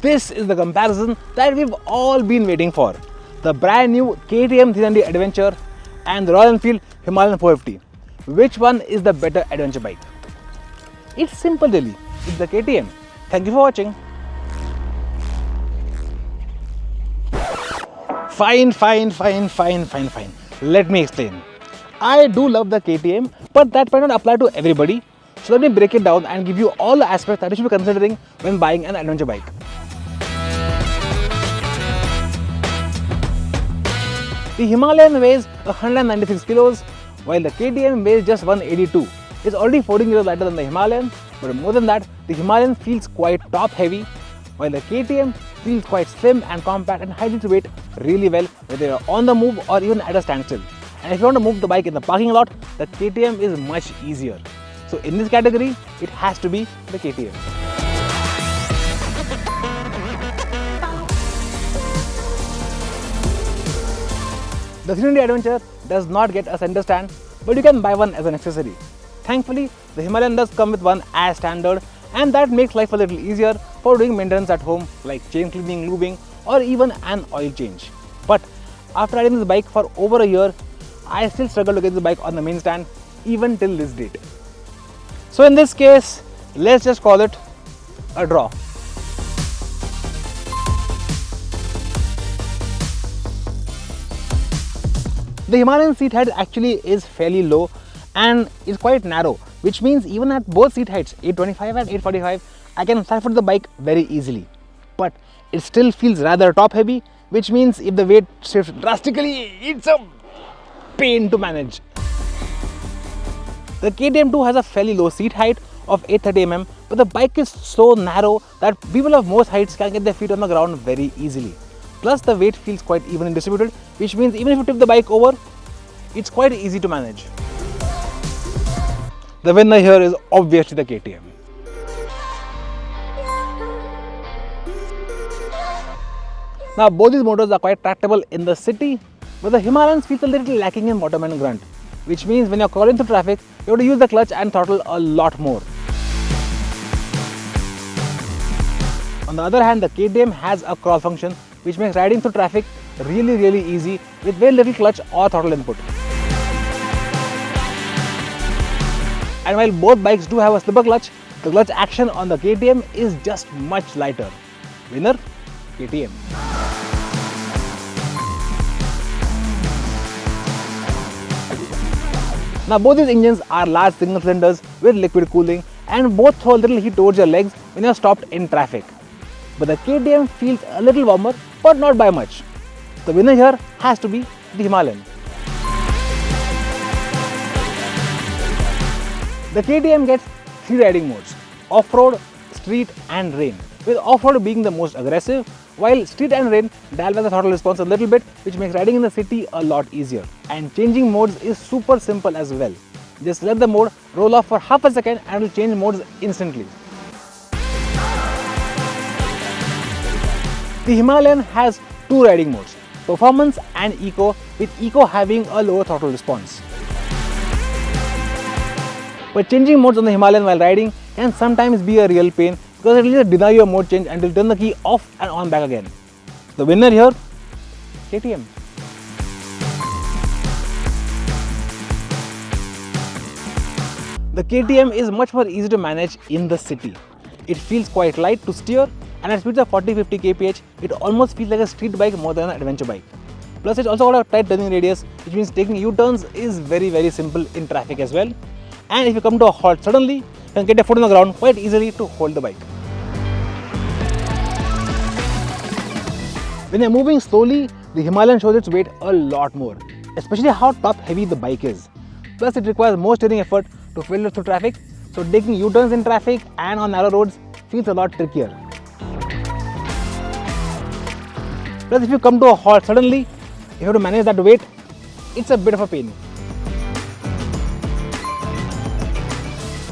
This is the comparison that we've all been waiting for. The brand new KTM 390 Adventure and the Royal Enfield Himalayan 450. Which one is the better adventure bike? It's simple really. It's the KTM. Thank you for watching. Fine. Let me explain. I do love the KTM, but that might not apply to everybody. So let me break it down and give you all the aspects that you should be considering when buying an adventure bike. The Himalayan weighs 196 kilos, while the KTM weighs just 182. It's already 14 kilos lighter than the Himalayan, but more than that, the Himalayan feels quite top heavy, while the KTM feels quite slim and compact and hides its weight really well whether you're on the move or even at a standstill. And if you want to move the bike in the parking lot, the KTM is much easier. So in this category, it has to be the KTM. The 390 Adventure does not get a center stand, but you can buy one as an accessory. Thankfully, the Himalayan does come with one as standard, and that makes life a little easier for doing maintenance at home like chain cleaning, lubing, or even an oil change. But after riding this bike for over a year, I still struggle to get the bike on the main stand even till this date. So in this case, let's just call it a draw. The Himalayan seat height actually is fairly low and is quite narrow, which means even at both seat heights, 825 and 845, I can flat foot the bike very easily. But it still feels rather top heavy, which means if the weight shifts drastically, it's a pain to manage. The KTM 2 has a fairly low seat height of 830 mm, but the bike is so narrow that people of most heights can get their feet on the ground very easily. Plus the weight feels quite evenly distributed, which means even if you tip the bike over, it's quite easy to manage. The winner here is obviously the KTM. Now both these motors are quite tractable in the city, but the Himalayan feels a little lacking in bottom and grunt, which means when you're crawling through traffic, you have to use the clutch and throttle a lot more. On the other hand, the KTM has a crawl function, which makes riding through traffic really easy with very little clutch or throttle input. And while both bikes do have a slipper clutch, the clutch action on the KTM is just much lighter. Winner, KTM. Now both these engines are large single cylinders with liquid cooling and both throw a little heat towards your legs when you're stopped in traffic. But the KTM feels a little warmer, but not by much. The winner here has to be the Himalayan. The KTM gets 3 riding modes: off-road, street and rain, with off-road being the most aggressive, while street and rain dial back the throttle response a little bit, which makes riding in the city a lot easier. And changing modes is super simple as well. Just let the mode roll off for half a second and it will change modes instantly. The Himalayan has 2 riding modes, performance and eco, with eco having a lower throttle response. But changing modes on the Himalayan while riding can sometimes be a real pain because it will just deny your mode change and will turn the key off and on back again. The winner here, KTM. The KTM is much more easy to manage in the city. It feels quite light to steer, and at speeds of 40-50 kph, it almost feels like a street bike more than an adventure bike. Plus it's also got a tight turning radius, which means taking U-turns is very simple in traffic as well. And if you come to a halt suddenly, you can get your foot on the ground quite easily to hold the bike. When you're moving slowly, the Himalayan shows its weight a lot more, especially how top heavy the bike is. Plus it requires more steering effort to filter through traffic, so taking U-turns in traffic and on narrow roads feels a lot trickier. Plus if you come to a halt suddenly, you have to manage that weight, it's a bit of a pain.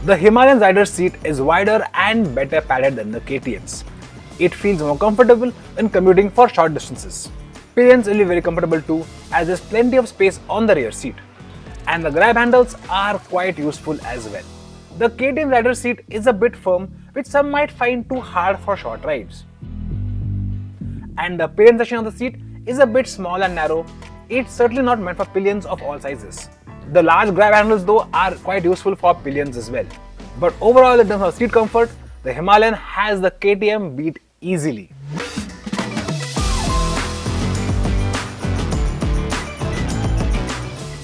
The Himalayan rider seat is wider and better padded than the KTM's. It feels more comfortable when commuting for short distances. Pillions will be very comfortable too, as there's plenty of space on the rear seat. And the grab handles are quite useful as well. The KTM rider seat is a bit firm, which some might find too hard for short rides. And the pillion section of the seat is a bit small and narrow. It's certainly not meant for pillions of all sizes. The large grab handles though are quite useful for pillions as well. But overall, in terms of seat comfort, the Himalayan has the KTM beat easily.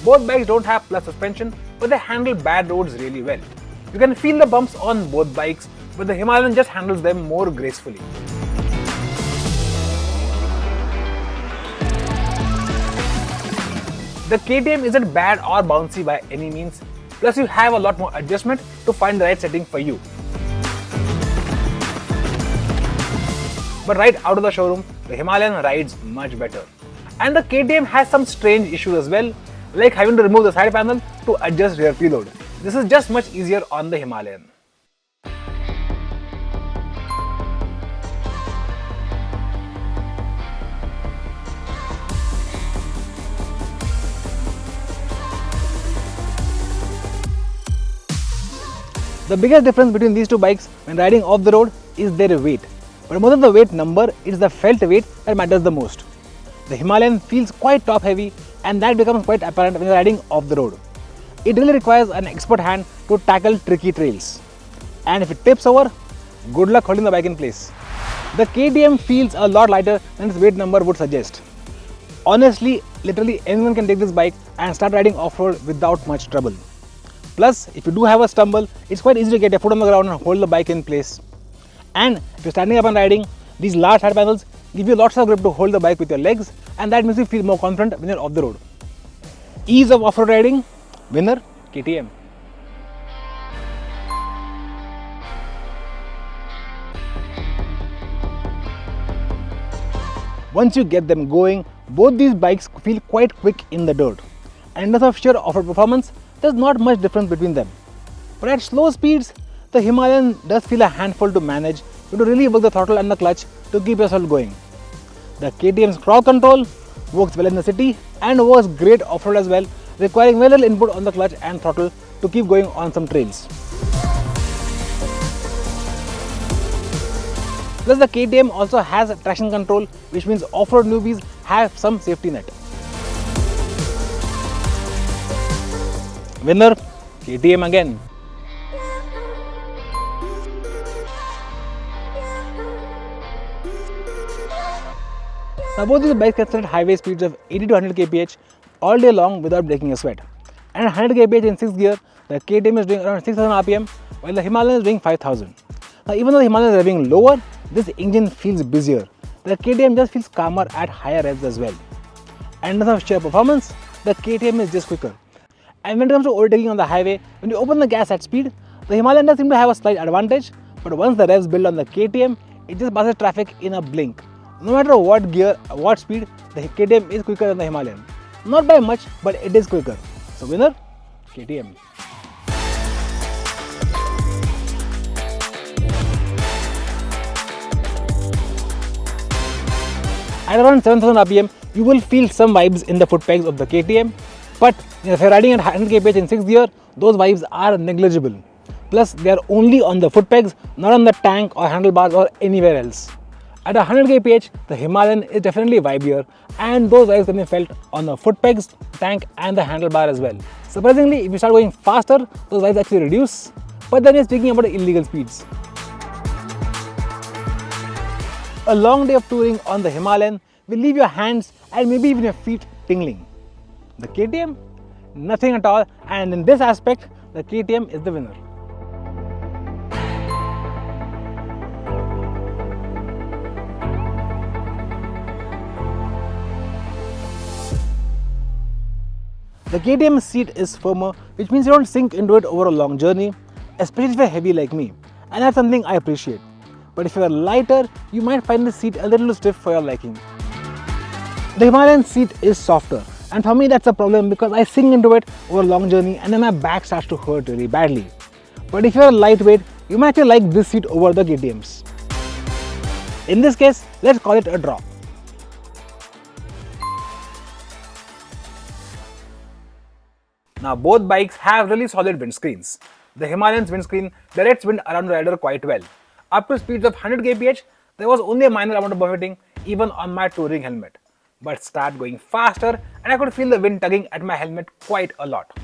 Both bikes don't have plus suspension, but they handle bad roads really well. You can feel the bumps on both bikes, but the Himalayan just handles them more gracefully. The KTM isn't bad or bouncy by any means, plus you have a lot more adjustment to find the right setting for you. But right out of the showroom, the Himalayan rides much better. And the KTM has some strange issues as well, like having to remove the side panel to adjust rear preload. This is just much easier on the Himalayan. The biggest difference between these two bikes when riding off the road is their weight. But more than the weight number, it's the felt weight that matters the most. The Himalayan feels quite top heavy, and that becomes quite apparent when you're riding off the road. It really requires an expert hand to tackle tricky trails. And if it tips over, good luck holding the bike in place. The KTM feels a lot lighter than its weight number would suggest. Honestly, literally anyone can take this bike and start riding off-road without much trouble. Plus, if you do have a stumble, it's quite easy to get your foot on the ground and hold the bike in place. And if you're standing up and riding, these large side panels give you lots of grip to hold the bike with your legs, and that makes you feel more confident when you're off the road. Ease of off-road riding, winner, KTM. Once you get them going, both these bikes feel quite quick in the dirt. And in terms of sheer off-road performance, there's not much difference between them. But at slow speeds, the Himalayan does feel a handful to manage. You have to really work the throttle and the clutch to keep yourself going. The KTM's crowd control works well in the city and works great off-road as well, requiring very little input on the clutch and throttle to keep going on some trails. Plus, the KTM also has traction control, which means off-road newbies have some safety net. Winner, KTM again. Now both these bikes can set highway speeds of 80 to 100 kph all day long without breaking a sweat. And at 100 kph in 6th gear, the KTM is doing around 6000 rpm while the Himalayan is doing 5000. Now even though the Himalayan is revving lower, this engine feels busier. The KTM just feels calmer at higher revs as well. And in terms of sheer performance, the KTM is just quicker. And when it comes to overtaking on the highway, when you open the gas at speed, the Himalayan does seem to have a slight advantage, but once the revs build on the KTM, it just passes traffic in a blink. No matter what gear, what speed, the KTM is quicker than the Himalayan. Not by much, but it is quicker. So winner, KTM. At around 7000 rpm, you will feel some vibes in the foot pegs of the KTM. But if you're riding at 100 kph in 6th gear, those vibes are negligible. Plus, they are only on the foot pegs, not on the tank or handlebars or anywhere else. At 100 kph, the Himalayan is definitely vibier, and those vibes can be felt on the foot pegs, tank and the handlebar as well. Surprisingly, if you start going faster, those vibes actually reduce, but then you're speaking about illegal speeds. A long day of touring on the Himalayan will leave your hands and maybe even your feet tingling. The KTM? Nothing at all, and in this aspect, the KTM is the winner. The KTM seat is firmer, which means you don't sink into it over a long journey, especially if you're heavy like me, and that's something I appreciate. But if you're lighter, you might find the seat a little stiff for your liking. The Himalayan seat is softer, and for me that's a problem because I sink into it over a long journey and then my back starts to hurt really badly. but if you are lightweight, you might actually like this seat over the KTM's. In this case, let's call it a draw. Now both bikes have really solid windscreens. The Himalayan's windscreen directs wind around the rider quite well. Up to speeds of 100 kph, there was only a minor amount of buffeting even on my touring helmet. But start going faster and I could feel the wind tugging at my helmet quite a lot.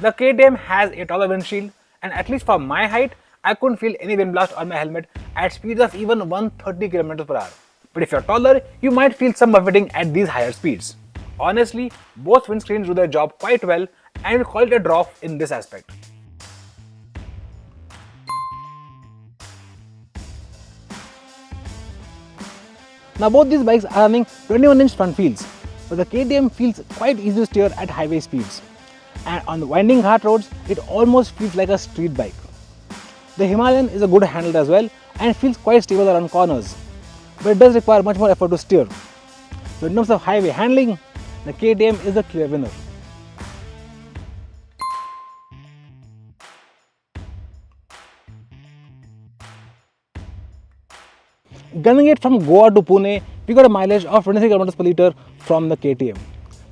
The KTM has a taller windshield and at least for my height, I couldn't feel any wind blast on my helmet at speeds of even 130 km/h. But if you're taller, you might feel some buffeting at these higher speeds. Honestly, both windscreens do their job quite well and we'll call it a draw in this aspect. Now both these bikes are running 21-inch front wheels, but the KTM feels quite easy to steer at highway speeds. And on the winding hard roads, it almost feels like a street bike. The Himalayan is a good handled as well and feels quite stable around corners, but it does require much more effort to steer. So in terms of highway handling, the KTM is the clear winner. Gunning it from Goa to Pune, we got a mileage of 23 km/l from the KTM.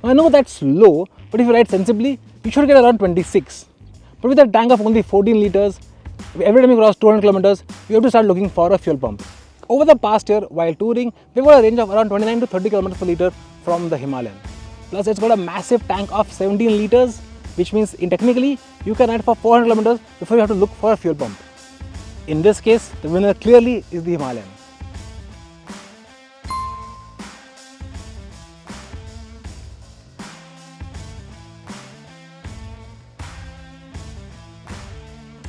Now I know that's low, but if you ride sensibly, you should get around 26. But with a tank of only 14 litres, every time you cross 200 km, you have to start looking for a fuel pump. Over the past year, while touring, we've got a range of around 29 to 30 km/l from the Himalayan. Plus, it's got a massive tank of 17 litres, which means technically you can ride for 400 km before you have to look for a fuel pump. In this case, the winner clearly is the Himalayan.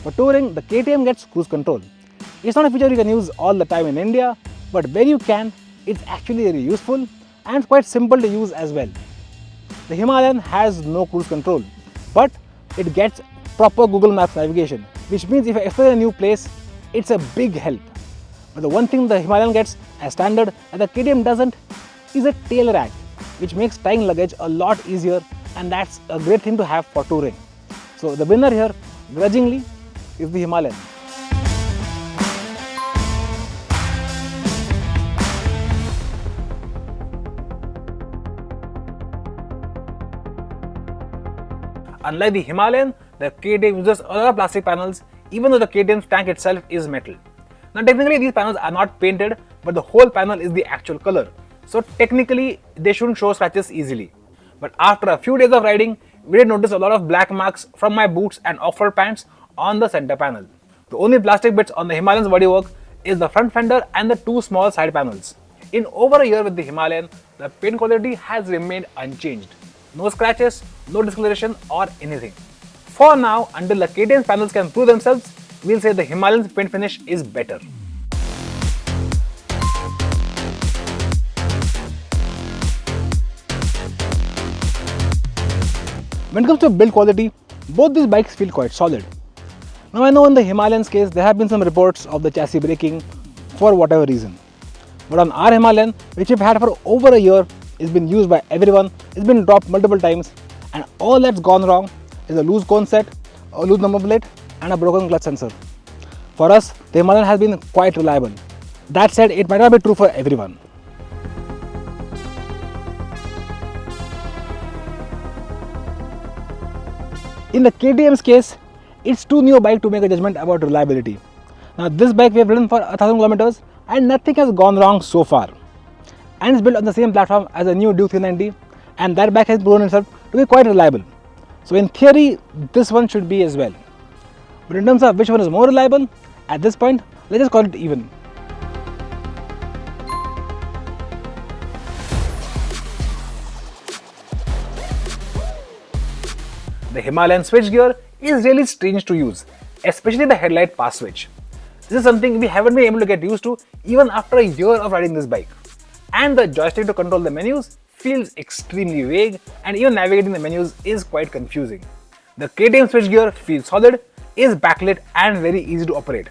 For touring, the KTM gets cruise control. It's not a feature you can use all the time in India, but where you can, it's actually very useful and quite simple to use as well. The Himalayan has no cruise control, but it gets proper Google Maps navigation, which means if you explore a new place, it's a big help. But the one thing the Himalayan gets as standard and the KTM doesn't is a tail rack, which makes tying luggage a lot easier, and that's a great thing to have for touring. So the winner here, grudgingly, is the Himalayan. Unlike the Himalayan, the KTM uses a lot of plastic panels, even though the KTM's tank itself is metal. Now technically these panels are not painted, but the whole panel is the actual color. So technically they shouldn't show scratches easily. But after a few days of riding, we did notice a lot of black marks from my boots and off-road pants on the center panel. The only plastic bits on the Himalayan's bodywork is the front fender and the two small side panels. In over a year with the Himalayan, the paint quality has remained unchanged. No scratches, no discoloration or anything. For now, until the KTM's panels can prove themselves, we'll say the Himalayan's paint finish is better. When it comes to build quality, both these bikes feel quite solid. Now I know in the Himalayan's case, there have been some reports of the chassis breaking for whatever reason. But on our Himalayan, which we've had for over a year, it's been used by everyone, it's been dropped multiple times, and all that's gone wrong is a loose cone set, a loose number plate, and a broken clutch sensor. For us, the Himalayan has been quite reliable. That said, it might not be true for everyone. In the KTM's case, it's too new a bike to make a judgment about reliability. Now this bike we have ridden for 1000 km and nothing has gone wrong so far. And it's built on the same platform as a new Duke 390, and that bike has proven itself to be quite reliable. So in theory, this one should be as well. But in terms of which one is more reliable, at this point, let's just call it even. The Himalayan switchgear is really strange to use, especially the headlight pass switch. This is something we haven't been able to get used to even after a year of riding this bike. And the joystick to control the menus feels extremely vague, and even navigating the menus is quite confusing. The KTM switchgear feels solid, is backlit and very easy to operate.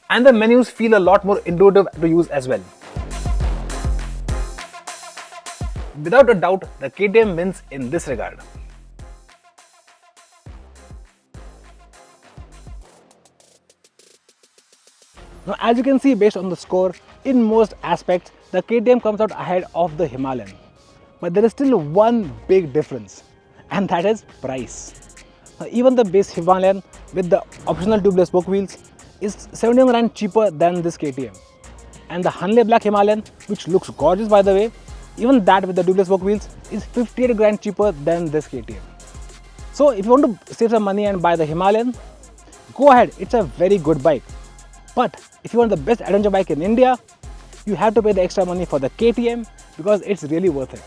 And the menus feel a lot more intuitive to use as well. Without a doubt, the KTM wins in this regard. Now, as you can see based on the score, in most aspects, the KTM comes out ahead of the Himalayan. But there is still one big difference, and that is price. Now, even the base Himalayan with the optional tubeless spoke wheels is 71 grand cheaper than this KTM. And the Hanley Black Himalayan, which looks gorgeous by the way, even that with the tubeless spoke wheels is 58 grand cheaper than this KTM. So if you want to save some money and buy the Himalayan, go ahead, it's a very good bike. But if you want the best adventure bike in India, you have to pay the extra money for the KTM because it's really worth it.